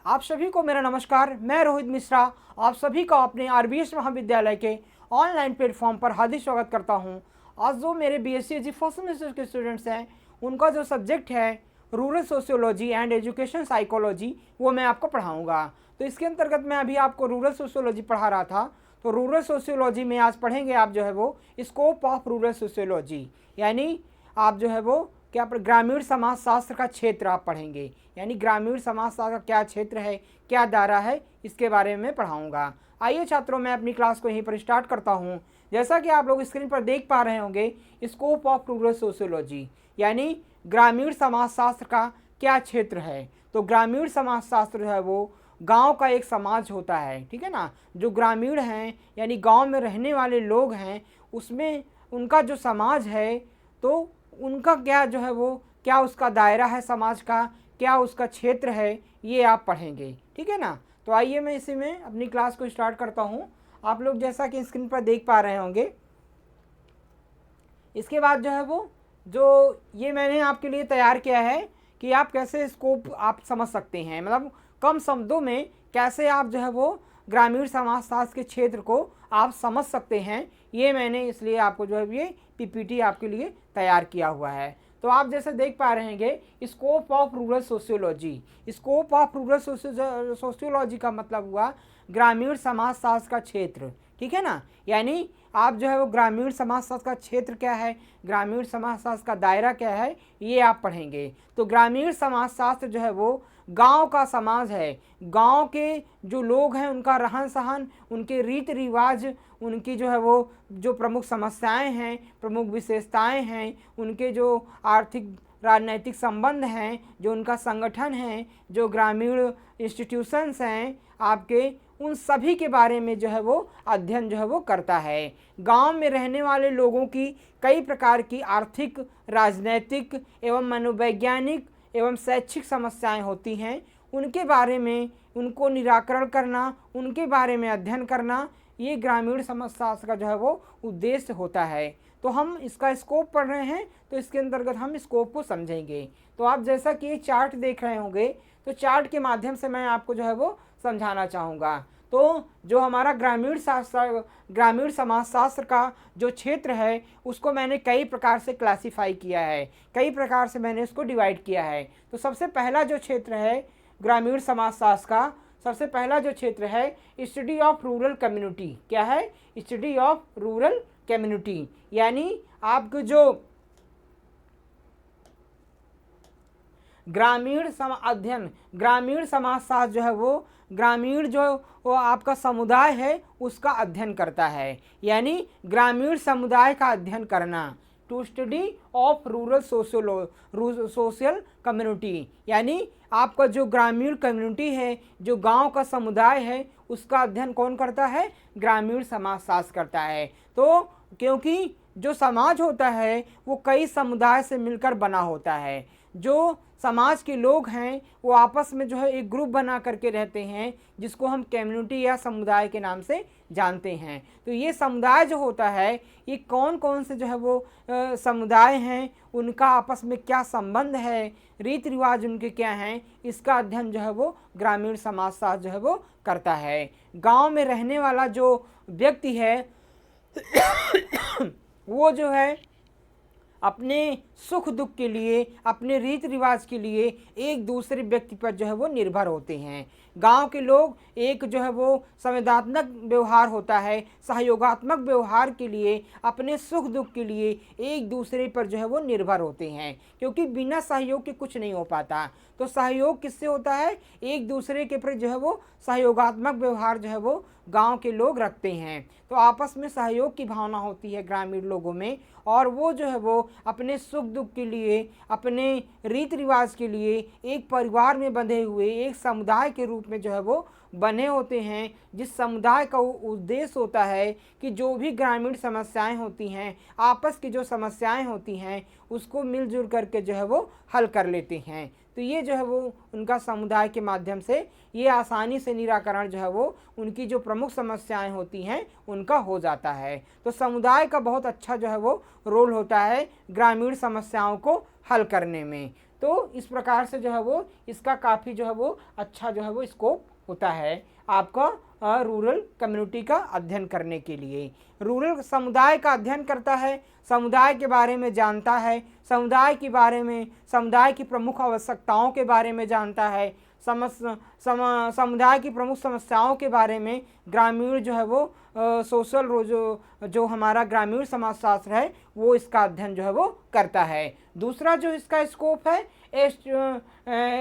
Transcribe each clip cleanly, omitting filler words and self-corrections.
आप सभी को मेरा नमस्कार। मैं रोहित मिश्रा आप सभी का अपने आरबीएस महाविद्यालय के ऑनलाइन प्लेटफॉर्म पर हार्दिक स्वागत करता हूं। आज जो मेरे बीएससी फर्स्ट सेमेस्टर के स्टूडेंट्स हैं उनका जो सब्जेक्ट है rural sociology and education psychology वो मैं आपको पढ़ाऊँगा। तो इसके अंतर्गत मैं अभी आपको रूरल सोशियोलॉजी पढ़ा रहा था। तो रूरल सोशियोलॉजी में आज पढ़ेंगे आप जो है वो स्कोप ऑफ रूरल सोशियोलॉजी, यानी आप जो है वो क्या ग्रामीण समाज शास्त्र का क्षेत्र आप पढ़ेंगे, यानी ग्रामीण समाज शास्त्र का क्या क्षेत्र है, क्या दायरा है, इसके बारे में पढ़ाऊंगा। आइए छात्रों, मैं अपनी क्लास को यहीं पर स्टार्ट करता हूं। जैसा कि आप लोग स्क्रीन पर देख पा रहे होंगे, स्कोप ऑफ रूरल सोशियोलॉजी यानी ग्रामीण समाज शास्त्र का क्या क्षेत्र है। तो ग्रामीण समाज शास्त्र जो है वो गांव का एक समाज होता है, ठीक है ना। जो ग्रामीण हैं यानी गांव में रहने वाले लोग हैं, उसमें उनका जो समाज है तो उनका क्या जो है वो क्या उसका दायरा है समाज का, क्या उसका क्षेत्र है, ये आप पढ़ेंगे, ठीक है ना। तो आइए मैं इसी में अपनी क्लास को स्टार्ट करता हूँ। आप लोग जैसा कि स्क्रीन पर देख पा रहे होंगे, इसके बाद जो है वो जो ये मैंने आपके लिए तैयार किया है कि आप कैसे स्कोप आप समझ सकते हैं, मतलब कम शब्दों में कैसे आप जो है वो ग्रामीण समाज शास्त्र के क्षेत्र को आप समझ सकते हैं। ये मैंने इसलिए आपको जो है ये पीपीटी आपके लिए तैयार किया हुआ है। तो आप जैसे देख पा रहे हैं scope of rural sociology. Scope of rural sociology का मतलब हुआ ग्रामीण समाज शास्त्र का क्षेत्र, ठीक है ना। यानी आप जो है वो ग्रामीण समाज शास्त्र का क्षेत्र क्या है, ग्रामीण समाज शास्त्र का दायरा क्या है, ये आप पढ़ेंगे। तो ग्रामीण समाज शास्त्र जो है वो गांव का समाज है। गांव के जो लोग हैं उनका रहन सहन, उनके रीति रिवाज, उनकी जो है वो जो प्रमुख समस्याएं हैं, प्रमुख विशेषताएं हैं, उनके जो आर्थिक राजनैतिक संबंध हैं, जो उनका संगठन है, जो ग्रामीण इंस्टीट्यूशंस हैं आपके, उन सभी के बारे में जो है वो अध्ययन जो है वो करता है। गांव में रहने वाले लोगों की कई प्रकार की आर्थिक, राजनैतिक एवं मनोवैज्ञानिक एवं शैक्षिक समस्याएं होती हैं, उनके बारे में उनको निराकरण करना, उनके बारे में अध्ययन करना, ये ग्रामीण समाज शास्त्र का जो है वो उद्देश्य होता है। तो हम इसका स्कोप पढ़ रहे हैं, तो इसके अंतर्गत हम स्कोप को समझेंगे। तो आप जैसा कि ये चार्ट देख रहे होंगे, तो चार्ट के माध्यम से मैं आपको जो है वो समझाना चाहूँगा। तो जो हमारा ग्रामीण समाज शास्त्र का जो क्षेत्र है उसको मैंने कई प्रकार से क्लासीफाई किया है, कई प्रकार से मैंने इसको डिवाइड किया है। तो सबसे पहला जो क्षेत्र है ग्रामीण समाज शास्त्र का, सबसे पहला जो क्षेत्र है स्टडी ऑफ रूरल कम्युनिटी। क्या है? स्टडी ऑफ रूरल कम्युनिटी, यानी आपको जो ग्रामीण अध्ययन, ग्रामीण समाज शास्त्र जो है वो ग्रामीण जो वो आपका समुदाय है उसका अध्ययन करता है, यानी ग्रामीण समुदाय का अध्ययन करना। To study of rural social community, यानी आपका जो ग्रामीण कम्युनिटी है, जो गांव का समुदाय है, उसका अध्ययन कौन करता है? ग्रामीण समाज शास्त्र करता है। तो क्योंकि जो समाज होता है वो कई समुदाय से मिलकर बना होता है। जो समाज के लोग हैं वो आपस में जो है एक ग्रुप बना करके रहते हैं, जिसको हम कम्युनिटी या समुदाय के नाम से जानते हैं। तो ये समुदाय जो होता है, ये कौन कौन से जो है वो समुदाय हैं, उनका आपस में क्या संबंध है, रीति रिवाज उनके क्या हैं, इसका अध्ययन जो है वो ग्रामीण समाज शास्त्र जो है वो करता है। गाँव में रहने वाला जो व्यक्ति है वो जो है अपने सुख दुख के लिए, अपने रीति रिवाज के लिए एक दूसरे व्यक्ति पर जो है वो निर्भर होते हैं। गांव के लोग एक जो है वो संवेदनात्मक व्यवहार होता है, सहयोगात्मक व्यवहार के लिए, अपने सुख दुख के लिए एक दूसरे पर जो है वो निर्भर होते हैं, क्योंकि बिना सहयोग के कुछ नहीं हो पाता। तो सहयोग किससे होता है? एक दूसरे के प्रति जो है वो सहयोगात्मक व्यवहार जो है वो गांव के लोग रखते हैं। तो आपस में सहयोग की भावना होती है ग्रामीण लोगों में, और वो जो है वो अपने सुख दुख के लिए, अपने रीति रिवाज के लिए एक परिवार में बंधे हुए एक समुदाय के रूप में जो है वो बने होते हैं, जिस समुदाय का उद्देश्य होता है कि जो भी ग्रामीण समस्याएं होती हैं, आपस की जो समस्याएं होती हैं, उसको मिलजुल करके जो है वो हल कर लेते हैं। तो ये जो है वो उनका समुदाय के माध्यम से ये आसानी से निराकरण जो है वो उनकी जो प्रमुख समस्याएं होती हैं उनका हो जाता है। तो समुदाय का बहुत अच्छा जो है वो रोल होता है ग्रामीण समस्याओं को हल करने में। तो इस प्रकार से जो है वो इसका काफ़ी जो है वो अच्छा जो है वो स्कोप होता है आपका रूरल कम्युनिटी का अध्ययन करने के लिए। रूरल समुदाय का अध्ययन करता है, समुदाय के बारे में जानता है, समुदाय के बारे में, समुदाय की प्रमुख आवश्यकताओं के बारे में जानता है, समुदाय की प्रमुख समस्याओं के बारे में ग्रामीण जो है वो सोशल जो हमारा ग्रामीण समाजशास्त्र है वो इसका अध्ययन जो है वो करता है। दूसरा जो इसका स्कोप है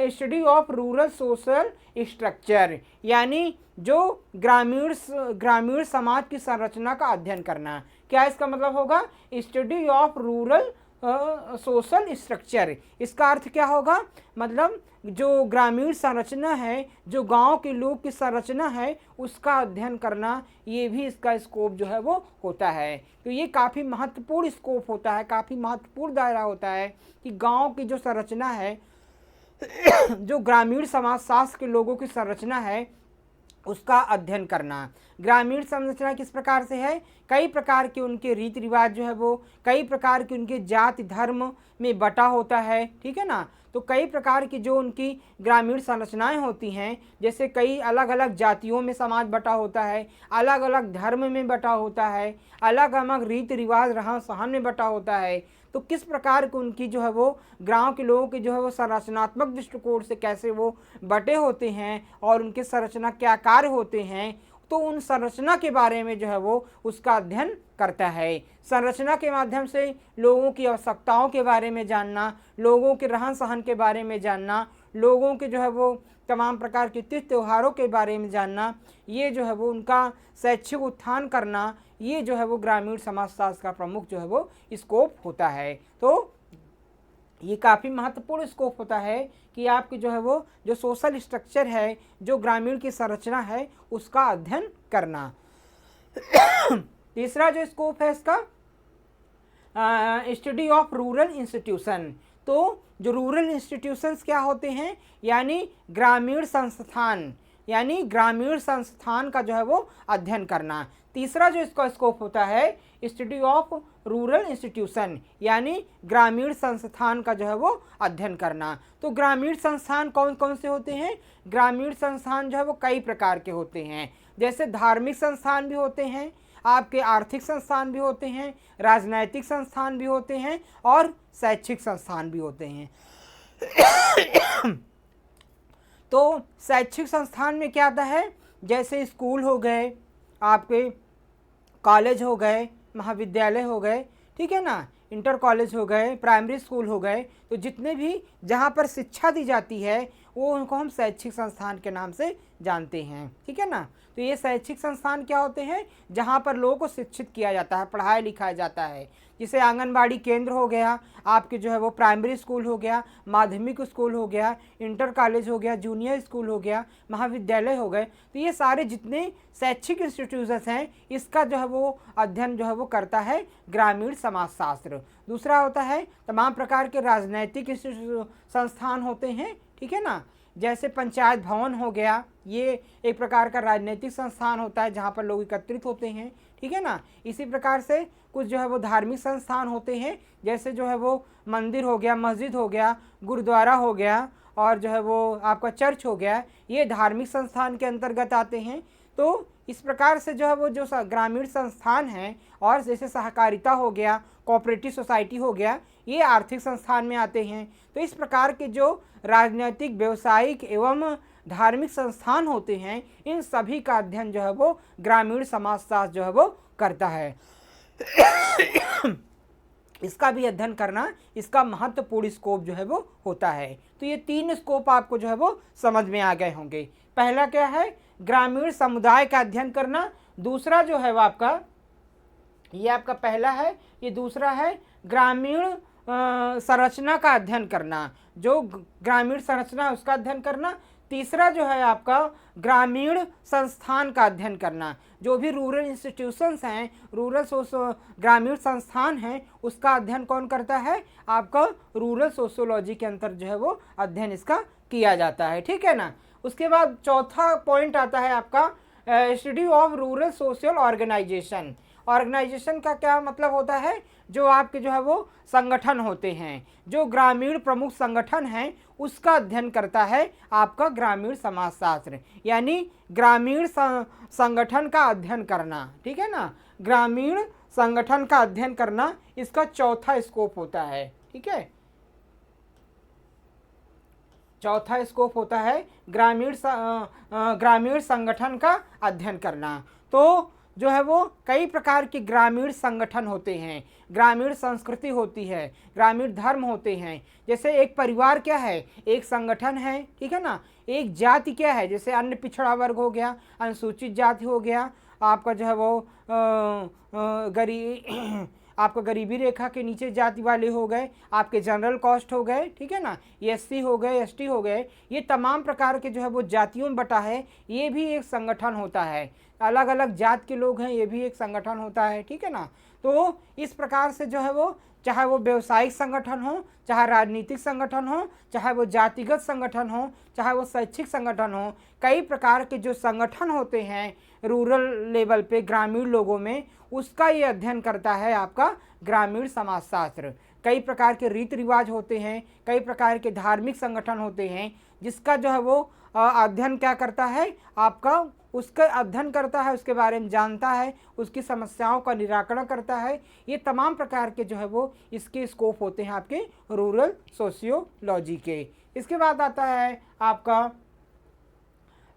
study of rural social structure, यानी जो ग्रामीण समाज की संरचना का अध्ययन करना। क्या इसका मतलब होगा? Study of rural social structure, इसका अर्थ क्या होगा? मतलब जो ग्रामीण संरचना है, जो गांव के लोग की संरचना है, उसका अध्ययन करना, ये भी इसका स्कोप जो है वो होता है। तो ये काफ़ी महत्वपूर्ण स्कोप होता है, काफ़ी महत्वपूर्ण दायरा होता है कि गांव की जो संरचना है जो ग्रामीण समाजशास्त्र के लोगों की संरचना है उसका अध्ययन करना। ग्रामीण संरचना किस प्रकार से है? कई प्रकार के उनके रीति रिवाज जो है वो कई प्रकार के उनके जाति धर्म में बटा होता है, ठीक है ना। तो कई प्रकार की जो उनकी ग्रामीण संरचनाएं होती हैं, जैसे कई अलग अलग जातियों में समाज बटा होता है, अलग अलग धर्म में बटा होता है, अलग अलग रीति रिवाज रहन सहन में बटा होता है। तो किस प्रकार की उनकी जो है वो गांव के लोगों की जो है वो संरचनात्मक दृष्टिकोण से कैसे वो बटे होते हैं और उनके संरचना क्या कार्य होते हैं, तो उन संरचना के बारे में जो है वो उसका अध्ययन करता है। संरचना के माध्यम से लोगों की आवश्यकताओं के बारे में जानना, लोगों के रहन सहन के बारे में जानना, लोगों के जो है वो तमाम प्रकार के तीज त्योहारों के बारे में जानना, ये जो है वो उनका शैक्षिक उत्थान करना, ये जो है वो ग्रामीण समाजशास्त्र का प्रमुख जो है वो स्कोप होता है। तो ये काफ़ी महत्वपूर्ण स्कोप होता है कि आपकी जो है वो जो सोशल स्ट्रक्चर है, जो ग्रामीण की संरचना है, उसका अध्ययन करना। तीसरा जो स्कोप है इसका स्टडी ऑफ रूरल इंस्टीट्यूशन। तो जो रूरल इंस्टीट्यूशंस क्या होते हैं? यानी ग्रामीण संस्थान, यानी ग्रामीण संस्थान का जो है वो अध्ययन करना। तीसरा जो इसका स्कोप होता है स्टडी ऑफ रूरल इंस्टीट्यूशन, यानी ग्रामीण संस्थान का जो है वो अध्ययन करना। तो ग्रामीण संस्थान कौन कौन से होते हैं? ग्रामीण संस्थान जो है वो कई प्रकार के होते हैं, जैसे धार्मिक संस्थान भी होते हैं, आपके आर्थिक संस्थान भी होते हैं, राजनैतिक संस्थान भी होते हैं और शैक्षिक संस्थान भी होते हैं। तो शैक्षिक संस्थान में क्या आता है? जैसे स्कूल हो गए, आपके कॉलेज हो गए, महाविद्यालय हो गए, ठीक है ना, इंटर कॉलेज हो गए, प्राइमरी स्कूल हो गए। तो जितने भी जहाँ पर शिक्षा दी जाती है वो उनको हम शैक्षिक संस्थान के नाम से जानते हैं, ठीक है ना। तो ये शैक्षिक संस्थान क्या होते हैं? जहाँ पर लोगों को शिक्षित किया जाता है, पढ़ाया लिखाया जाता है। जैसे आंगनबाड़ी केंद्र हो गया, आपके जो है वो प्राइमरी स्कूल हो गया, माध्यमिक स्कूल हो गया, इंटर कॉलेज हो गया, जूनियर स्कूल हो गया, महाविद्यालय हो गए। तो ये सारे जितने शैक्षिक इंस्टीट्यूशंस हैं, इसका जो है वो अध्ययन जो है वो करता है ग्रामीण समाजशास्त्र। दूसरा होता है तमाम प्रकार के राजनैतिक संस्थान होते हैं, ठीक है ना, जैसे पंचायत भवन हो गया, ये एक प्रकार का राजनीतिक संस्थान होता है जहाँ पर लोग एकत्रित होते हैं, ठीक है ना। इसी प्रकार से कुछ जो है वो धार्मिक संस्थान होते हैं, जैसे जो है वो मंदिर हो गया, मस्जिद हो गया, गुरुद्वारा हो गया और जो है वो आपका चर्च हो गया, ये धार्मिक संस्थान के अंतर्गत आते हैं। तो इस प्रकार से जो है वो जो ग्रामीण संस्थान हैं, और जैसे सहकारिता हो गया, कोऑपरेटिव सोसाइटी हो गया, ये आर्थिक संस्थान में आते हैं। तो इस प्रकार के जो राजनीतिक, व्यावसायिक एवं धार्मिक संस्थान होते हैं, इन सभी का अध्ययन जो है वो ग्रामीण समाजशास्त्र जो है वो करता है। इसका भी अध्ययन करना इसका महत्वपूर्ण स्कोप जो है वो होता है। तो ये तीन स्कोप आपको जो है वो समझ में आ गए होंगे। पहला क्या है? ग्रामीण समुदाय का अध्ययन करना। दूसरा जो है वो आपका, ये आपका पहला है। ये दूसरा है ग्रामीण संरचना का अध्ययन करना, जो ग्रामीण संरचना है उसका अध्ययन करना। तीसरा जो है आपका ग्रामीण संस्थान का अध्ययन करना, जो भी रूरल इंस्टीट्यूशंस हैं, ग्रामीण संस्थान हैं, उसका अध्ययन कौन करता है? आपका रूरल सोशियोलॉजी के अंतर जो है वो अध्ययन इसका किया जाता है, ठीक है ना। उसके बाद चौथा पॉइंट आता है आपका study of rural social organization. Organization का क्या मतलब होता है? जो आपके जो है वो संगठन होते हैं, जो ग्रामीण प्रमुख संगठन हैं उसका अध्ययन करता है आपका ग्रामीण समाजशास्त्र, यानी ग्रामीण संगठन का अध्ययन करना, ठीक है ना। ग्रामीण संगठन का अध्ययन करना इसका चौथा स्कोप होता है, ठीक है। चौथा स्कोप होता है ग्रामीण संगठन का अध्ययन करना। तो जो है वो कई प्रकार के ग्रामीण संगठन होते हैं, ग्रामीण संस्कृति होती है, ग्रामीण धर्म होते हैं। जैसे एक परिवार क्या है, एक संगठन है, ठीक है ना। एक जाति क्या है, जैसे अन्य पिछड़ा वर्ग हो गया, अनुसूचित जाति हो गया, आपका जो है वो गरीब आपका गरीबी रेखा के नीचे जाति वाले हो गए, आपके जनरल कास्ट हो गए, ठीक है ना, एससी हो गए, एसटी हो गए, ये तमाम प्रकार के जो है वो जातियों में बटा है, ये भी एक संगठन होता है। अलग अलग जात के लोग हैं, ये भी एक संगठन होता है, ठीक है ना। तो इस प्रकार से जो है वो, चाहे वो व्यवसायिक संगठन हो, चाहे राजनीतिक संगठन हो, चाहे वो जातिगत संगठन हो, चाहे वो शैक्षिक संगठन हो, कई प्रकार के जो संगठन होते हैं रूरल लेवल पे ग्रामीण लोगों में, उसका ये अध्ययन करता है आपका ग्रामीण समाजशास्त्र। कई प्रकार के रीति रिवाज होते हैं, कई प्रकार के धार्मिक संगठन होते हैं, जिसका जो है वो अध्ययन क्या करता है आपका, उसका अध्ययन करता है, उसके बारे में जानता है, उसकी समस्याओं का निराकरण करता है। ये तमाम प्रकार के जो है वो इसके स्कोप होते हैं आपके रूरल सोशियोलॉजी के। इसके बाद आता है आपका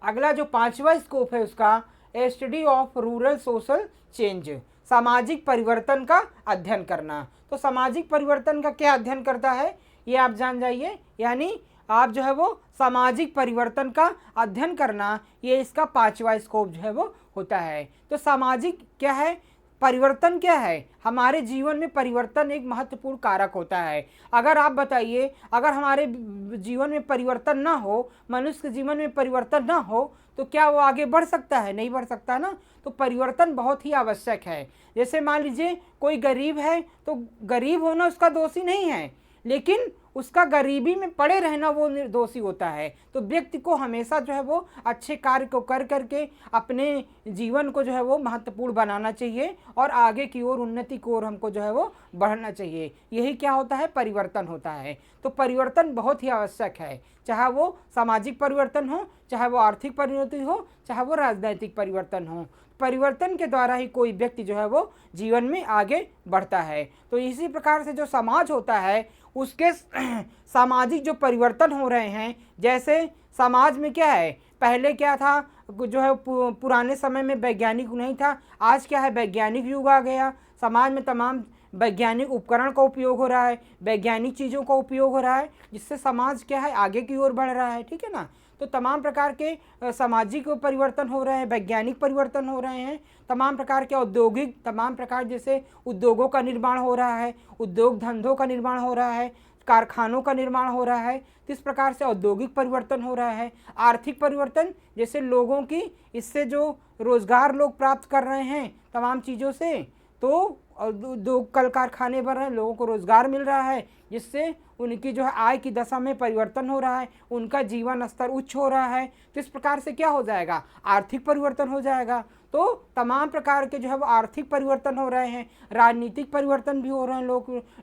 अगला जो पांचवा स्कोप है उसका study of rural social change, सामाजिक परिवर्तन का अध्ययन करना। तो सामाजिक परिवर्तन का क्या अध्ययन करता है ये आप जान जाइए, यानी आप जो है वो सामाजिक परिवर्तन का अध्ययन करना, ये इसका पांचवा स्कोप जो है वो होता है। तो सामाजिक क्या है, परिवर्तन क्या है, हमारे जीवन में परिवर्तन एक महत्वपूर्ण कारक होता है। अगर आप बताइए, अगर हमारे जीवन में परिवर्तन ना हो, मनुष्य के जीवन में परिवर्तन ना हो, तो क्या वो आगे बढ़ सकता है, नहीं बढ़ सकता ना। तो परिवर्तन बहुत ही आवश्यक है। जैसे मान लीजिए कोई गरीब है, तो गरीब होना उसका दोषी नहीं है, लेकिन उसका गरीबी में पड़े रहना वो निर्दोषी होता है। तो व्यक्ति को हमेशा जो है वो अच्छे कार्य को कर करके अपने जीवन को जो है वो महत्वपूर्ण बनाना चाहिए और आगे की ओर, उन्नति की ओर हमको जो है वो बढ़ना चाहिए। यही क्या होता है, परिवर्तन होता है। तो परिवर्तन बहुत ही आवश्यक है, चाहे वो सामाजिक परिवर्तन हो, चाहे वो आर्थिक परिवर्तन हो, चाहे वो राजनीतिक परिवर्तन हो। परिवर्तन के द्वारा ही कोई व्यक्ति जो है वो जीवन में आगे बढ़ता है। तो इसी प्रकार से जो समाज होता है उसके सामाजिक जो परिवर्तन हो रहे हैं, जैसे समाज में क्या है, पहले क्या था, जो है पुराने समय में वैज्ञानिक नहीं था, आज क्या है, वैज्ञानिक युग आ गया। समाज में तमाम वैज्ञानिक उपकरण का उपयोग हो रहा है, वैज्ञानिक चीज़ों का उपयोग हो रहा है, जिससे समाज क्या है, आगे की ओर बढ़ रहा है, ठीक है ना। तो तमाम प्रकार के सामाजिक परिवर्तन हो रहे हैं, वैज्ञानिक परिवर्तन हो रहे हैं, तमाम प्रकार के औद्योगिक, तमाम प्रकार जैसे उद्योगों का निर्माण हो रहा है, उद्योग धंधों का निर्माण हो रहा है, कारखानों का निर्माण हो रहा है। तो इस प्रकार से औद्योगिक परिवर्तन हो रहा है। आर्थिक परिवर्तन, जैसे लोगों की इससे जो रोजगार लोग प्राप्त कर रहे हैं तमाम चीज़ों से, तो उद्योग कल कारखाने बन रहे हैं, लोगों को रोजगार मिल रहा है, जिससे उनकी जो है आय की दशा में परिवर्तन हो रहा है, उनका जीवन स्तर उच्च हो रहा है। तो इस प्रकार से क्या हो जाएगा, आर्थिक परिवर्तन हो जाएगा। तो तमाम प्रकार के जो है वो आर्थिक परिवर्तन हो रहे हैं, राजनीतिक परिवर्तन भी हो रहे हैं,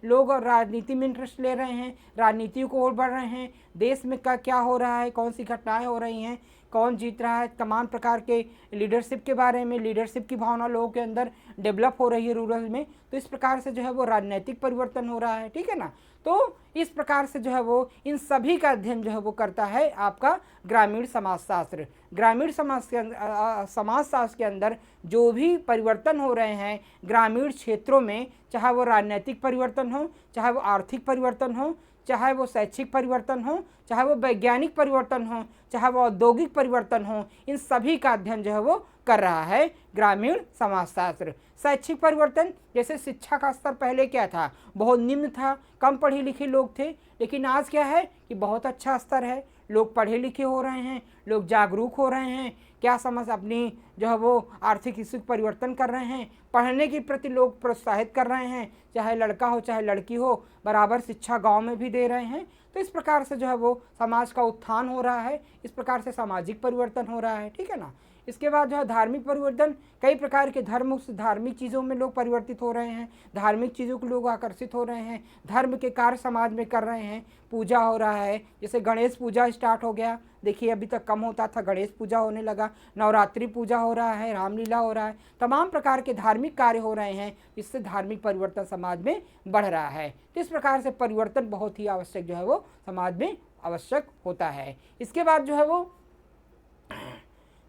लोग राजनीति में इंटरेस्ट ले रहे हैं, राजनीति को ओर बढ़ रहे हैं, देश में क्या हो रहा है, कौन सी घटनाएं हो रही हैं, कौन जीत रहा है, तमाम प्रकार के लीडरशिप के बारे में, लीडरशिप की भावना लोगों के अंदर डेवलप हो रही है रूरल में। तो इस प्रकार से जो है वो राजनीतिक परिवर्तन हो रहा है, ठीक है ना। तो इस प्रकार से जो है वो इन सभी का अध्ययन जो है वो करता है आपका ग्रामीण समाजशास्त्र। ग्रामीण समाजशास्त्र के अंदर जो भी परिवर्तन हो रहे हैं ग्रामीण क्षेत्रों में, चाहे वो राजनीतिक परिवर्तन हो, चाहे वो आर्थिक परिवर्तन हो, चाहे वो शैक्षिक परिवर्तन हो, चाहे वो वैज्ञानिक परिवर्तन हो, चाहे वो औद्योगिक परिवर्तन हो, इन सभी का अध्ययन जो है वो कर रहा है ग्रामीण समाजशास्त्र। शैक्षिक परिवर्तन, जैसे शिक्षा का स्तर पहले क्या था, बहुत निम्न था, कम पढ़े लिखे लोग थे, लेकिन आज क्या है कि बहुत अच्छा स्तर है, लोग पढ़े लिखे हो रहे हैं, लोग जागरूक हो रहे हैं, क्या समझ अपनी जो है वो आर्थिक स्थिति परिवर्तन कर रहे हैं, पढ़ने के प्रति लोग प्रोत्साहित कर रहे हैं, चाहे लड़का हो चाहे लड़की हो, बराबर शिक्षा गांव में भी दे रहे हैं। तो इस प्रकार से जो है वो समाज का उत्थान हो रहा है, इस प्रकार से सामाजिक परिवर्तन हो रहा है, ठीक है ना। इसके बाद जो है धार्मिक परिवर्तन, कई प्रकार के धर्म से धार्मिक चीज़ों में लोग परिवर्तित हो रहे हैं, धार्मिक चीज़ों को लोग आकर्षित हो रहे हैं, धर्म के कार्य समाज में कर रहे हैं, पूजा हो रहा है, जैसे गणेश पूजा स्टार्ट हो गया, देखिए अभी तक कम होता था, गणेश पूजा होने लगा, नवरात्रि पूजा हो रहा है, रामलीला हो रहा है, तमाम प्रकार के धार्मिक कार्य हो रहे हैं, जिससे धार्मिक परिवर्तन समाज में बढ़ रहा है। तो इस प्रकार से परिवर्तन बहुत ही आवश्यक जो है वो समाज में आवश्यक होता है। इसके बाद जो है वो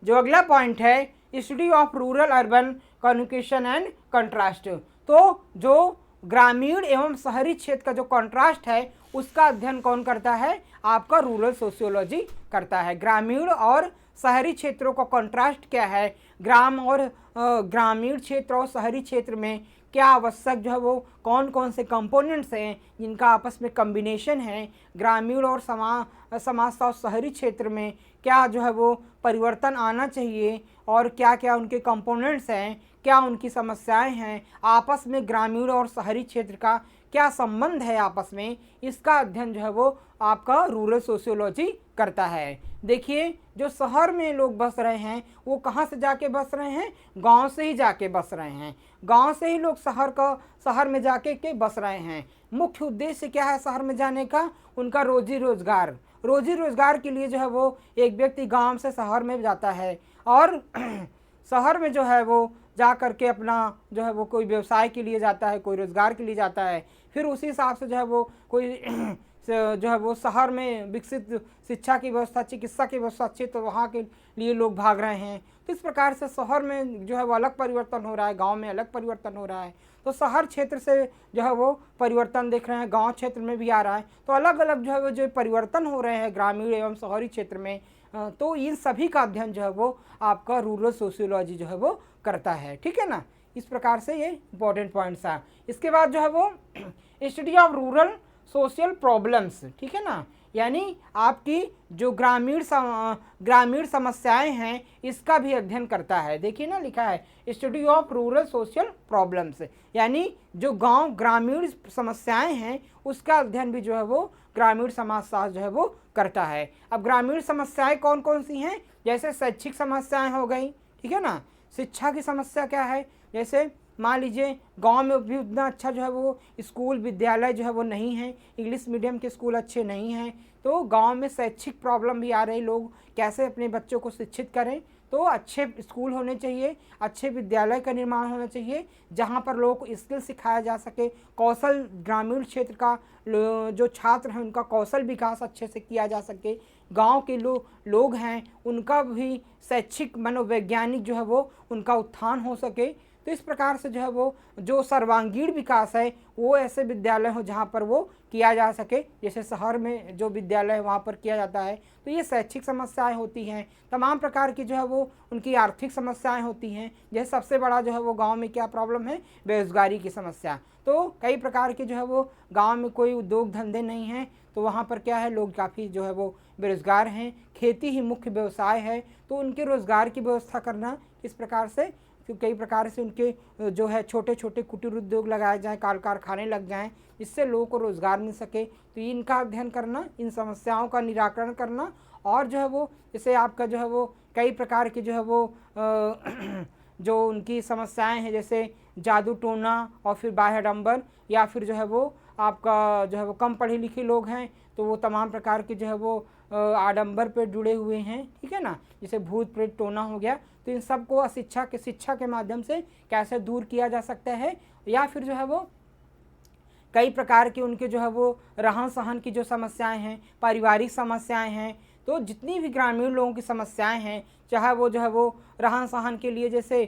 जो अगला पॉइंट है, study of rural urban communication and contrast. तो जो ग्रामीण एवं शहरी क्षेत्र का जो कंट्रास्ट है उसका अध्ययन कौन करता है, आपका रूरल सोशियोलॉजी करता है। ग्रामीण और शहरी क्षेत्रों का कंट्रास्ट क्या है, ग्रामीण क्षेत्र और शहरी क्षेत्र में क्या आवश्यक जो है वो कौन कौन से कंपोनेंट्स हैं जिनका आपस में कम्बिनेशन है, ग्रामीण और समाज और शहरी क्षेत्र में क्या जो है वो परिवर्तन आना चाहिए और क्या क्या उनके कंपोनेंट्स हैं, क्या उनकी समस्याएं हैं, आपस में ग्रामीण और शहरी क्षेत्र का क्या संबंध है आपस में, इसका अध्ययन जो है वो आपका रूरल सोशियोलॉजी करता है। देखिए जो शहर में लोग बस रहे हैं वो कहाँ से जाके बस रहे हैं, गांव से ही जाके बस रहे हैं, गांव से ही लोग शहर में जाके के बस रहे हैं। मुख्य उद्देश्य क्या है शहर में जाने का, उनका रोजी रोजगार के लिए जो है वो एक व्यक्ति गांव से शहर में जाता है और शहर में जो है वो जा करके अपना जो है वो कोई व्यवसाय के लिए जाता है, कोई रोजगार के लिए जाता है, फिर उसी हिसाब से जो है वो कोई जो है वो शहर में विकसित शिक्षा की व्यवस्था, चिकित्सा की व्यवस्था अच्छी, तो वहाँ के लिए लोग भाग रहे हैं। तो इस प्रकार से शहर में जो है वो अलग परिवर्तन हो रहा है, गांव में अलग परिवर्तन हो रहा है। तो शहर क्षेत्र से जो है वो परिवर्तन देख रहे हैं, गांव क्षेत्र में भी आ रहा है। तो अलग अलग जो है वो जो परिवर्तन हो रहे हैं ग्रामीण एवं शहरी क्षेत्र में, तो इन सभी का अध्ययन जो है वो आपका रूरल सोशियोलॉजी जो है वो करता है। ठीक है ना, इस प्रकार से ये इंपॉर्टेंट पॉइंट्स हैं। इसके बाद जो है वो study of rural social problems, ठीक है ना, यानी आपकी जो ग्रामीण समस्याएं हैं इसका भी अध्ययन करता है। देखिए ना लिखा है study of rural social problems, यानी जो ग्रामीण समस्याएं हैं उसका अध्ययन भी जो है वो ग्रामीण समाजशास्त्र जो है वो करता है। अब ग्रामीण समस्याएं कौन कौन सी हैं, जैसे शैक्षिक समस्याएं हो गई, ठीक है ना, शिक्षा की समस्या क्या है, जैसे मान लीजिए गांव में भी उतना अच्छा जो है वो स्कूल विद्यालय जो है वो नहीं है, इंग्लिश मीडियम के स्कूल अच्छे नहीं हैं, तो गांव में शैक्षिक प्रॉब्लम भी आ रही, लोग कैसे अपने बच्चों को शिक्षित करें। तो अच्छे स्कूल होने चाहिए, अच्छे विद्यालय का निर्माण होना चाहिए जहां पर लोगों को स्किल सिखाया जा सके, कौशल ग्रामीण क्षेत्र का जो छात्र हैं उनका कौशल विकास अच्छे से किया जा सके, गांव के लोग हैं उनका भी शैक्षिक मनोवैज्ञानिक जो है वो उनका उत्थान हो सके। तो इस प्रकार से जो है वो जो सर्वांगीण विकास है वो ऐसे विद्यालय हो जहाँ पर वो किया जा सके, जैसे शहर में जो विद्यालय है वहाँ पर किया जाता है। तो ये शैक्षिक समस्याएं होती हैं, तमाम प्रकार की जो है वो उनकी आर्थिक समस्याएं होती हैं। जैसे सबसे बड़ा जो है वो गांव में क्या प्रॉब्लम है, बेरोजगारी की समस्या। तो कई प्रकार के जो है वो गांव में कोई उद्योग धंधे नहीं हैं, तो वहाँ पर क्या है लोग काफ़ी जो है वो बेरोजगार हैं, खेती ही मुख्य व्यवसाय है, तो उनके रोजगार की व्यवस्था करना किस प्रकार से, कई प्रकार से उनके जो है छोटे छोटे कुटीर उद्योग लगाए जाएँ, कारखाने लग जाएँ, जिससे लोगों को रोज़गार मिल सके। तो इनका अध्ययन करना, इन समस्याओं का निराकरण करना, और जो है वो जैसे आपका जो है वो कई प्रकार की जो है वो जो उनकी समस्याएं हैं, जैसे जादू टोना और फिर बाह्य आडंबर, या फिर जो है वो आपका जो है वो कम पढ़े लिखे लोग हैं तो वो तमाम प्रकार के जो है वो आडंबर पे जुड़े हुए हैं, ठीक है ना, जैसे भूत प्रेत टोना हो गया। तो इन सब को शिक्षा के माध्यम से कैसे दूर किया जा सकता है, या फिर जो है वो कई प्रकार के उनके जो है वो रहन सहन की जो समस्याएं हैं, पारिवारिक समस्याएं हैं, तो जितनी भी ग्रामीण लोगों की समस्याएं हैं, चाहे वो जो है वो रहन सहन के लिए जैसे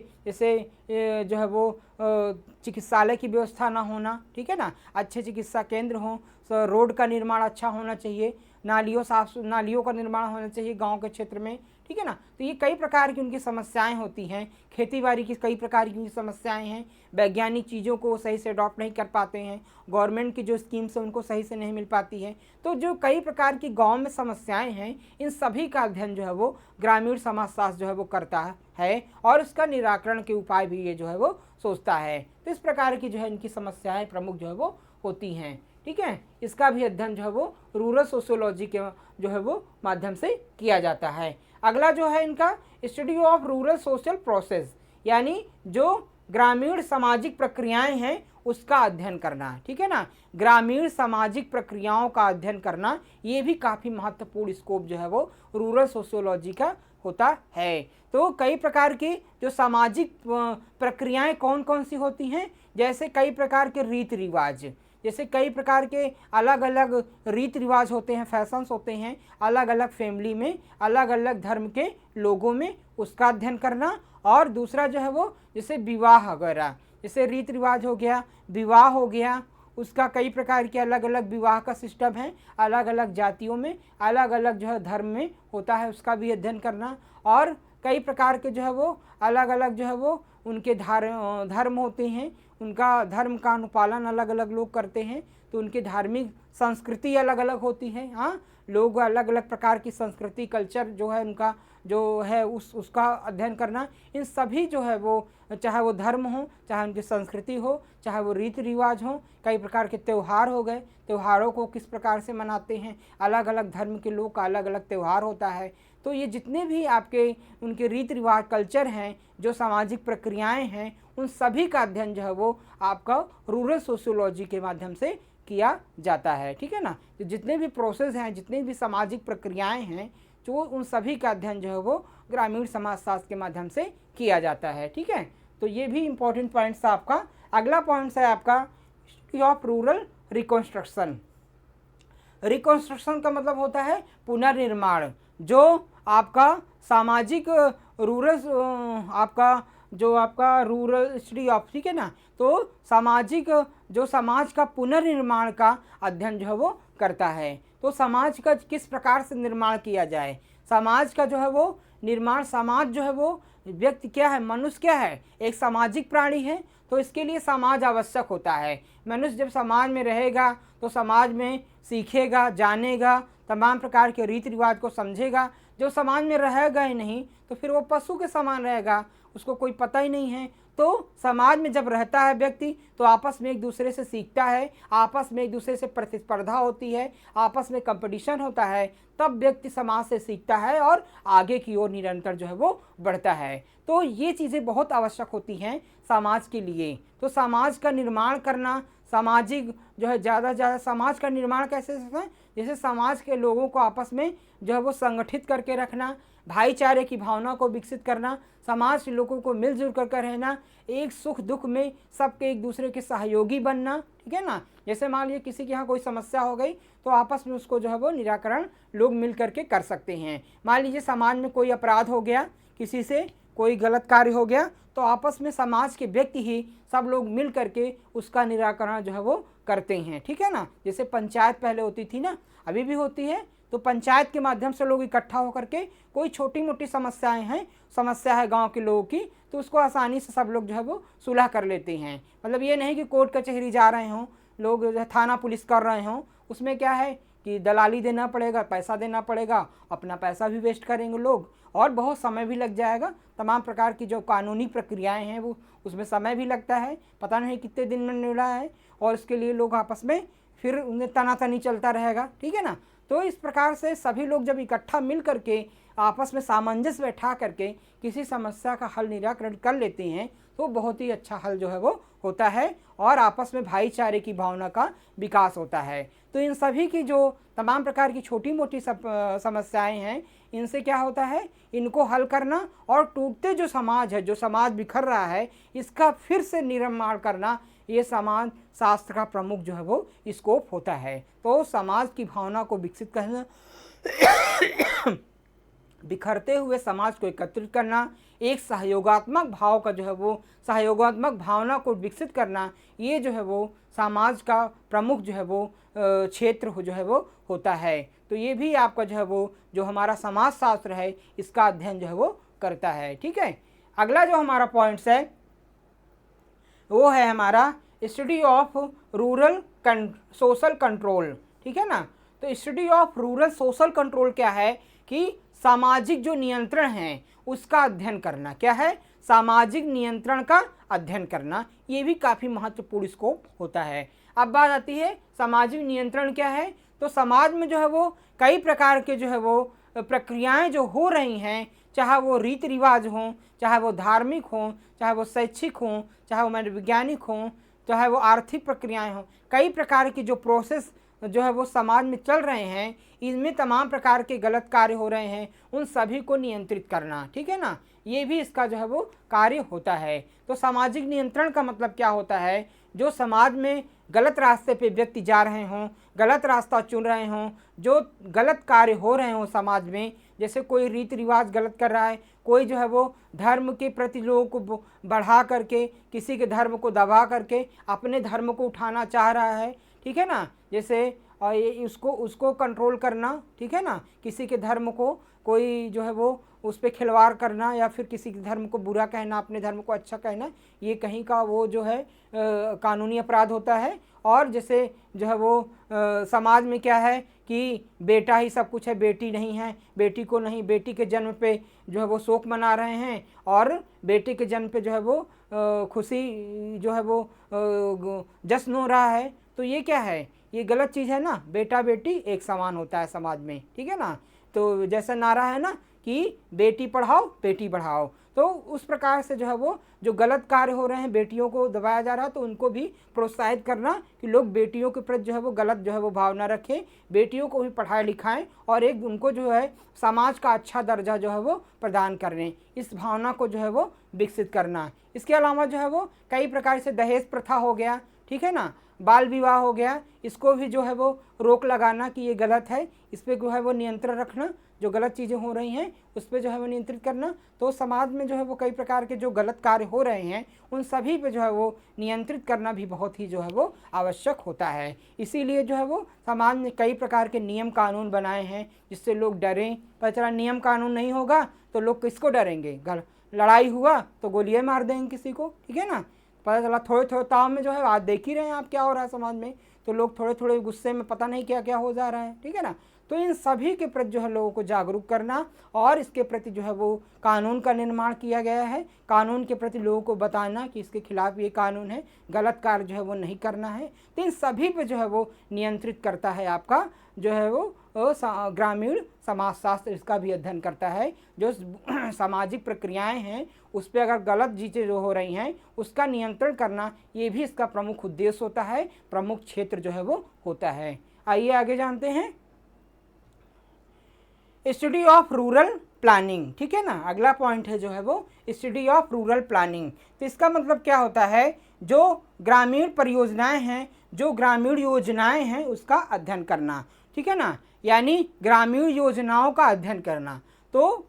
जो है वो चिकित्सालय की व्यवस्था ना होना, ठीक है ना, अच्छे चिकित्सा केंद्र हों, रोड का निर्माण अच्छा होना चाहिए, नालियों का निर्माण होना चाहिए गांव के क्षेत्र में, ठीक है ना। तो ये कई प्रकार की उनकी समस्याएं होती हैं, खेतीबाड़ी की कई प्रकार की उनकी समस्याएं हैं, वैज्ञानिक चीज़ों को सही से अडॉप्ट नहीं कर पाते हैं, गवर्नमेंट की जो स्कीम्स है उनको सही से नहीं मिल पाती है। तो जो कई प्रकार की गांव में समस्याएं हैं, इन सभी का अध्ययन जो है वो ग्रामीण समाजशास्त्र जो है वो करता है, और उसका निराकरण के उपाय भी ये जो है वो सोचता है। तो इस प्रकार की जो है इनकी समस्याएं प्रमुख जो है वो होती हैं, ठीक है, इसका भी अध्ययन जो है वो रूरल सोशियोलॉजी के जो है वो माध्यम से किया जाता है। अगला जो है इनका study of rural social process, यानी जो ग्रामीण सामाजिक प्रक्रियाएं हैं उसका अध्ययन करना, ठीक है ना, ग्रामीण सामाजिक प्रक्रियाओं का अध्ययन करना, ये भी काफ़ी महत्वपूर्ण स्कोप जो है वो रूरल सोशियोलॉजी का होता है। तो कई प्रकार की जो सामाजिक प्रक्रियाएं कौन कौन सी होती हैं, जैसे कई प्रकार के रीति रिवाज, जैसे कई प्रकार के अलग अलग रीति रिवाज होते हैं, फैशंस होते हैं अलग अलग फैमिली में, अलग अलग धर्म के लोगों में, उसका अध्ययन करना। और दूसरा जो है वो जैसे विवाह वगैरह, जैसे रीति रिवाज हो गया, विवाह हो गया, उसका कई प्रकार के अलग अलग विवाह का सिस्टम है, अलग अलग जातियों में, अलग अलग जो है धर्म में होता है, उसका भी अध्ययन करना। और कई प्रकार के जो है वो अलग अलग जो है वो उनके धर्म होते हैं, उनका धर्म का अनुपालन अलग अलग लोग करते हैं, तो उनकी धार्मिक संस्कृति अलग अलग होती है। हाँ, लोग अलग अलग प्रकार की संस्कृति, कल्चर जो है उनका जो है उसका अध्ययन करना। इन सभी जो है वो, चाहे वो धर्म हो, चाहे उनकी संस्कृति हो, चाहे वो रीति रिवाज हो, कई प्रकार के त्यौहार हो गए, त्योहारों को किस प्रकार से मनाते हैं, अलग अलग धर्म के लोग का अलग अलग त्यौहार होता है। तो ये जितने भी आपके उनके रीति रिवाज, कल्चर हैं, जो सामाजिक प्रक्रियाएं हैं, उन सभी का अध्ययन जो है वो आपका रूरल सोशियोलॉजी के माध्यम से किया जाता है, ठीक है ना। तो जितने भी प्रोसेस हैं, जितने भी सामाजिक प्रक्रियाएं हैं, जो उन सभी का अध्ययन जो है वो ग्रामीण समाजशास्त्र के माध्यम से किया जाता है, ठीक है। तो ये भी इंपॉर्टेंट पॉइंट्स था आपका। अगला पॉइंट्स है आपका history of rural reconstruction. Reconstruction का मतलब होता है पुनर्निर्माण, जो आपका सामाजिक रूरल स्टडी ऑफ, ठीक है ना, तो सामाजिक जो समाज का पुनर्निर्माण का अध्ययन जो है वो करता है। तो समाज का किस प्रकार से निर्माण किया जाए, समाज का जो है वो निर्माण, समाज जो है वो व्यक्ति क्या है, मनुष्य क्या है, एक सामाजिक प्राणी है, तो इसके लिए समाज आवश्यक होता है। मनुष्य जब समाज में रहेगा तो समाज में सीखेगा, जानेगा, तमाम प्रकार के रीति रिवाज को समझेगा। जो समाज में रहेगा ही नहीं तो फिर वो पशु के समान रहेगा, उसको कोई पता ही नहीं है। तो समाज में जब रहता है व्यक्ति तो आपस में एक दूसरे से सीखता है, आपस में एक दूसरे से प्रतिस्पर्धा होती है, आपस में कंपटीशन होता है, तब व्यक्ति समाज से सीखता है और आगे की ओर निरंतर जो है वो बढ़ता है। तो ये चीज़ें बहुत आवश्यक होती हैं समाज के लिए। तो समाज का निर्माण करना, सामाजिक जो है ज़्यादा से ज़्यादा समाज का निर्माण कैसे है, जैसे समाज के लोगों को आपस में जो है वो संगठित करके रखना, भाईचारे की भावना को विकसित करना, समाज के लोगों को मिलजुल कर रहना, एक सुख दुख में सबके एक दूसरे के सहयोगी बनना, ठीक है ना। जैसे मान लीजिए किसी के यहाँ कोई समस्या हो गई तो आपस में उसको जो है वो निराकरण लोग मिल करके कर सकते हैं। मान लीजिए समाज में कोई अपराध हो गया, किसी से कोई गलत कार्य हो गया, तो आपस में समाज के व्यक्ति ही सब लोग मिल करके उसका निराकरण जो है वो करते हैं, ठीक है ना। जैसे पंचायत पहले होती थी ना, अभी भी होती है, तो पंचायत के माध्यम से लोग इकट्ठा होकर के कोई छोटी मोटी समस्याएं हैं, समस्या है गांव के लोगों की, तो उसको आसानी से सब लोग जो है वो सुलह कर लेते हैं। मतलब ये नहीं कि कोर्ट कचहरी जा रहे हों लोग, जो है थाना पुलिस कर रहे हों, उसमें क्या है कि दलाली देना पड़ेगा, पैसा देना पड़ेगा, अपना पैसा भी वेस्ट करेंगे लोग और बहुत समय भी लग जाएगा। तमाम प्रकार की जो कानूनी प्रक्रियाएं हैं वो उसमें समय भी लगता है, पता नहीं कितने दिन में निर्णय है, और इसके लिए लोग आपस में फिर उन्हें तनातनी चलता रहेगा, ठीक है ना। तो इस प्रकार से सभी लोग जब इकट्ठा मिल करके आपस में सामंजस्य बैठा करके किसी समस्या का हल निराकरण कर लेते हैं तो बहुत ही अच्छा हल जो है वो होता है और आपस में भाईचारे की भावना का विकास होता है। तो इन सभी की जो तमाम प्रकार की छोटी मोटी समस्याएं हैं, इनसे क्या होता है, इनको हल करना और टूटते जो समाज है, जो समाज बिखर रहा है, इसका फिर से निर्माण करना, ये समाज शास्त्र का प्रमुख जो है वो स्कोप होता है। तो समाज की भावना को विकसित करना, बिखरते हुए समाज को एकत्रित करना, एक सहयोगात्मक भाव का जो है वो सहयोगात्मक भावना को विकसित करना, ये जो है वो समाज का प्रमुख जो है वो क्षेत्र जो है वो होता है। तो ये भी आपका जो है वो जो हमारा समाज शास्त्र है इसका अध्ययन जो है वो करता है, ठीक है। अगला जो हमारा पॉइंट्स है वो है हमारा study of rural social control, ठीक है ना। तो study of rural social control क्या है कि सामाजिक जो नियंत्रण है उसका अध्ययन करना। क्या है, सामाजिक नियंत्रण का अध्ययन करना, ये भी काफ़ी महत्वपूर्ण स्कोप होता है। अब बात आती है सामाजिक नियंत्रण क्या है। तो समाज में जो है वो कई प्रकार के जो है वो प्रक्रियाएं जो हो रही हैं, चाहे वो रीति रिवाज हों, चाहे वो धार्मिक हों, चाहे वो शैक्षिक हों, चाहे वो मनोवैज्ञानिक हों, चाहे वो आर्थिक प्रक्रियाएं हों, कई प्रकार की जो प्रोसेस जो है वो समाज में चल रहे हैं, इनमें तमाम प्रकार के गलत कार्य हो रहे हैं, उन सभी को नियंत्रित करना, ठीक है ना, ये भी इसका जो है वो कार्य होता है। तो सामाजिक नियंत्रण का मतलब क्या होता है, जो समाज में गलत रास्ते पे व्यक्ति जा रहे हों, गलत रास्ता चुन रहे हों, जो गलत कार्य हो रहे हों समाज में, जैसे कोई रीति रिवाज गलत कर रहा है, कोई जो है वो धर्म के प्रति लोगों को बढ़ा करके किसी के धर्म को दबा करके अपने धर्म को उठाना चाह रहा है, ठीक है ना, जैसे ये उसको कंट्रोल करना, ठीक है ना, किसी के धर्म को कोई जो है वो उस पर खिलवाड़ करना या फिर किसी के धर्म को बुरा कहना, अपने धर्म को अच्छा कहना, ये कहीं का वो जो है कानूनी अपराध होता है। और जैसे जो है वो समाज में क्या है कि बेटा ही सब कुछ है, बेटी नहीं है, बेटी को नहीं, बेटी के जन्म पे जो है वो शोक मना रहे हैं और बेटे के जन्म पे जो है वो खुशी जो है वो जश्न हो रहा है। तो ये क्या है, ये गलत चीज़ है ना, बेटा बेटी एक समान होता है समाज में, ठीक है ना। तो जैसा नारा है ना कि बेटी पढ़ाओ बेटी बढ़ाओ, तो उस प्रकार से जो है वो जो गलत कार्य हो रहे हैं, बेटियों को दबाया जा रहा है, तो उनको भी प्रोत्साहित करना कि लोग बेटियों के प्रति जो है वो गलत जो है वो भावना रखें, बेटियों को भी पढ़ाएं लिखाएं और एक उनको जो है समाज का अच्छा दर्जा जो है वो प्रदान करने, इस भावना को जो है वो विकसित करना। इसके अलावा जो है वो कई प्रकार से दहेज प्रथा हो गया, ठीक है ना, बाल विवाह हो गया, इसको भी जो है वो रोक लगाना कि ये गलत है, इस पर जो है वो नियंत्रण रखना, जो गलत चीज़ें हो रही हैं उस पर जो है वो नियंत्रित करना। तो समाज में जो है वो कई प्रकार के जो गलत कार्य हो रहे हैं उन सभी पे जो है वो नियंत्रित करना भी बहुत ही जो है वो आवश्यक होता है। इसीलिए जो है वो समाज ने कई प्रकार के नियम कानून बनाए हैं जिससे लोग डरें। पता चला नियम कानून नहीं होगा तो लोग किसको डरेंगे, लड़ाई हुआ तो गोलियाँ मार देंगे किसी को, ठीक है ना। पता चला थोड़े थोड़े ताव में जो है आज देख ही रहे हैं आप क्या हो रहा है समाज में, तो लोग थोड़े थोड़े गुस्से में पता नहीं क्या क्या हो जा रहा है, ठीक है ना। तो इन सभी के प्रति जो है लोगों को जागरूक करना और इसके प्रति जो है वो कानून का निर्माण किया गया है, कानून के प्रति लोगों को बताना कि इसके खिलाफ ये कानून है, गलत कार्य जो है वो नहीं करना है। तो इन सभी पे जो है वो नियंत्रित करता है आपका जो है वो ग्रामीण समाजशास्त्र, इसका भी अध्ययन करता है। जो सामाजिक प्रक्रियाएं हैं उस पर अगर गलत चीज़ें जो हो रही हैं उसका नियंत्रण करना, ये भी इसका प्रमुख उद्देश्य होता है, प्रमुख क्षेत्र जो है वो होता है। आइए आगे जानते हैं स्टडी ऑफ रूरल प्लानिंग, ठीक है ना। अगला पॉइंट है जो है वो स्टडी ऑफ रूरल प्लानिंग। तो इसका मतलब क्या होता है, जो ग्रामीण परियोजनाएं हैं, जो ग्रामीण योजनाएं हैं उसका अध्ययन करना, ठीक है ना, यानी ग्रामीण योजनाओं का अध्ययन करना। तो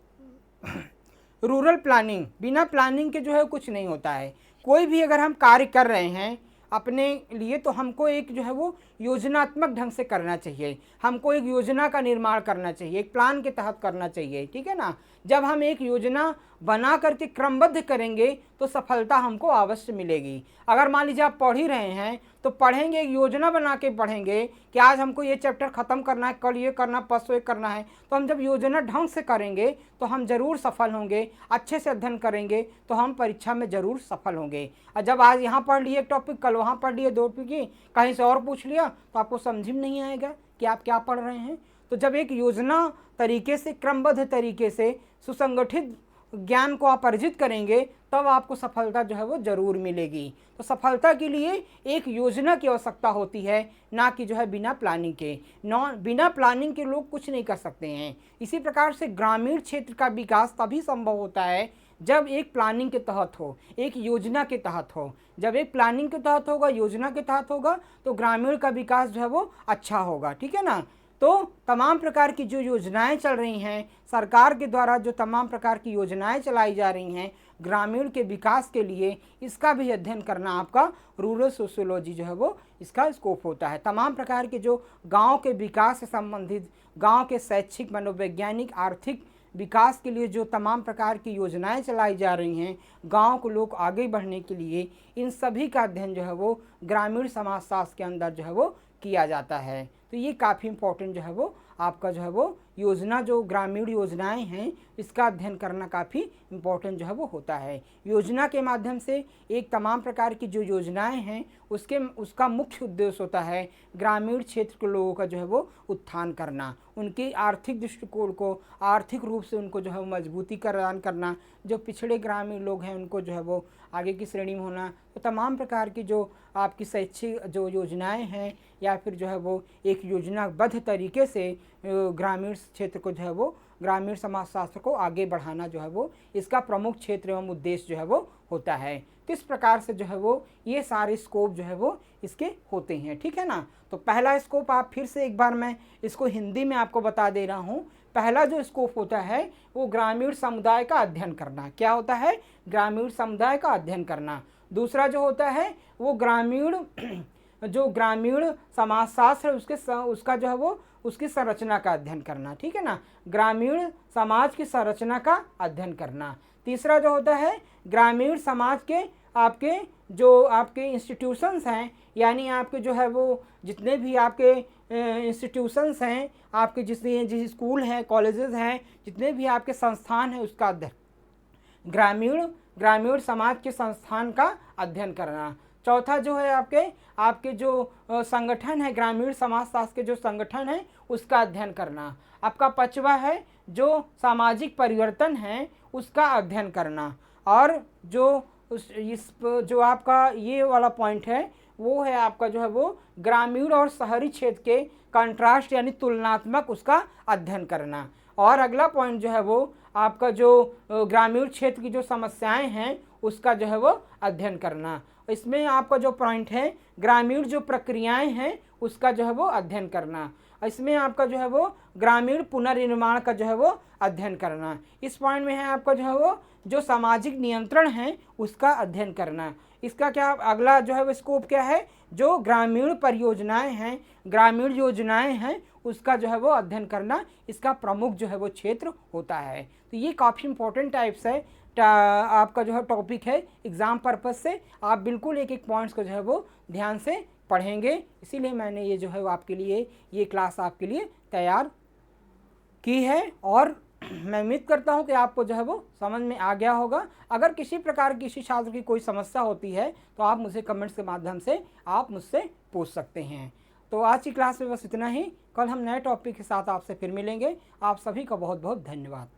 रूरल प्लानिंग, बिना प्लानिंग के जो है कुछ नहीं होता है। कोई भी अगर हम कार्य कर रहे हैं अपने लिए तो हमको एक जो है वो योजनात्मक ढंग से करना चाहिए, हमको एक योजना का निर्माण करना चाहिए, एक प्लान के तहत करना चाहिए, ठीक है ना। जब हम एक योजना बना करके क्रमबद्ध करेंगे तो सफलता हमको अवश्य मिलेगी। अगर मान लीजिए आप पढ़ ही रहे हैं तो पढ़ेंगे, एक योजना बना के पढ़ेंगे कि आज हमको ये चैप्टर ख़त्म करना है, कल ये करना, परसों ये करना है, तो हम जब योजना ढंग से करेंगे तो हम ज़रूर सफल होंगे। अच्छे से अध्ययन करेंगे तो हम परीक्षा में ज़रूर सफल होंगे। और जब आज यहाँ पढ़ लिए एक टॉपिक, कल वहाँ पढ़ लिए, 2 टॉपिक कहीं से और पूछ लिया तो आपको समझ में नहीं आएगा कि आप क्या पढ़ रहे हैं। तो जब एक योजना तरीके से, क्रमबद्ध तरीके से, सुसंगठित ज्ञान को आप अर्जित करेंगे तब आपको सफलता जो है वो ज़रूर मिलेगी। तो सफलता के लिए एक योजना की आवश्यकता होती है, ना कि जो है बिना प्लानिंग के। बिना प्लानिंग के लोग कुछ नहीं कर सकते हैं। इसी प्रकार से ग्रामीण क्षेत्र का विकास तभी संभव होता है जब एक प्लानिंग के तहत हो, एक योजना के तहत हो। जब एक प्लानिंग के तहत होगा, योजना के तहत होगा, तो ग्रामीण का विकास जो है वो अच्छा होगा, ठीक है ना। तो तमाम प्रकार की जो योजनाएं चल रही हैं सरकार के द्वारा, जो तमाम प्रकार की योजनाएं चलाई जा रही हैं ग्रामीण के विकास के लिए, इसका भी अध्ययन करना आपका रूरल सोशियोलॉजी जो है वो इसका स्कोप होता है। तमाम प्रकार के जो गांव के विकास से संबंधित, गांव के शैक्षिक, मनोवैज्ञानिक, आर्थिक विकास के लिए जो तमाम प्रकार की योजनाएं चलाई जा रही हैं गांव को लोग आगे बढ़ने के लिए, इन सभी का अध्ययन जो है वो ग्रामीण समाजशास्त्र के अंदर जो है वो किया जाता है। तो ये काफ़ी इम्पोर्टेंट जो है वो आपका जो है वो योजना जो ग्रामीण योजनाएं हैं इसका अध्ययन करना काफ़ी इम्पोर्टेंट जो है वो होता है। योजना के माध्यम से एक तमाम प्रकार की जो योजनाएं हैं उसका मुख्य उद्देश्य होता है ग्रामीण क्षेत्र के लोगों का जो है वो उत्थान करना, उनकी आर्थिक दृष्टिकोण को आर्थिक रूप से उनको जो है वो मजबूती प्रदान करना, जो पिछड़े ग्रामीण लोग हैं उनको जो है वो आगे की श्रेणी में होना। तो तमाम प्रकार की जो आपकी शैक्षिक जो योजनाएं हैं या फिर जो है वो एक योजनाबद्ध तरीके से ग्रामीण क्षेत्र को जो है वो ग्रामीण समाजशास्त्र को आगे बढ़ाना जो है वो इसका प्रमुख क्षेत्र एवं उद्देश्य जो है वो होता है। किस प्रकार से जो है वो ये सारे स्कोप जो है वो इसके होते हैं, ठीक है ना। तो पहला स्कोप आप फिर से एक बार मैं इसको हिंदी में आपको बता दे रहा हूँ। पहला जो स्कोप होता है वो ग्रामीण समुदाय का अध्ययन करना। क्या होता है? ग्रामीण समुदाय का अध्ययन करना। दूसरा जो होता है वो ग्रामीण समाजशास्त्र उसका जो है वो उसकी संरचना का अध्ययन करना, ठीक है ना, ग्रामीण समाज की संरचना का अध्ययन करना। तीसरा जो होता है ग्रामीण समाज के आपके इंस्टीट्यूशंस हैं, यानी आपके जो है वो जितने भी आपके इंस्टीट्यूशंस हैं, आपके जिस स्कूल हैं, कॉलेजेस हैं, जितने भी आपके संस्थान हैं उसका अध्ययन ग्रामीण समाज के संस्थान का अध्ययन करना। चौथा जो है आपके जो संगठन है ग्रामीण समाजशास्त्र के जो संगठन है उसका अध्ययन करना। आपका पांचवा है जो सामाजिक परिवर्तन है उसका अध्ययन करना। और जो आपका ये वाला पॉइंट है वो है आपका जो है वो ग्रामीण और शहरी क्षेत्र के कंट्रास्ट यानी तुलनात्मक उसका अध्ययन करना। और अगला पॉइंट जो है वो आपका जो ग्रामीण क्षेत्र की जो समस्याएं हैं उसका जो है वो अध्ययन करना। इसमें आपका जो पॉइंट है ग्रामीण जो प्रक्रियाएं हैं उसका जो है वो अध्ययन करना। इसमें आपका जो है वो ग्रामीण पुनर्निर्माण का जो है वो अध्ययन करना। इस पॉइंट में है आपका जो है वो जो सामाजिक नियंत्रण है उसका अध्ययन करना। इसका क्या अगला जो है वो स्कोप क्या है? जो ग्रामीण परियोजनाएं हैं, ग्रामीण योजनाएं हैं उसका जो है वो अध्ययन करना इसका प्रमुख जो है वो क्षेत्र होता है। तो ये काफ़ी इंपॉर्टेंट टाइप्स है आपका जो है टॉपिक है। एग्ज़ाम पर्पस से आप बिल्कुल एक एक पॉइंट्स को जो है वो ध्यान से पढ़ेंगे, इसीलिए मैंने ये जो है वो आपके लिए ये क्लास आपके लिए तैयार की है। और मैं उम्मीद करता हूँ कि आपको जो है वो समझ में आ गया होगा। अगर किसी प्रकार किसी छात्र की कोई समस्या होती है तो आप मुझे कमेंट्स के माध्यम से आप मुझसे पूछ सकते हैं। तो आज की क्लास में बस इतना ही। कल हम नए टॉपिक के साथ आपसे फिर मिलेंगे। आप सभी का बहुत बहुत धन्यवाद।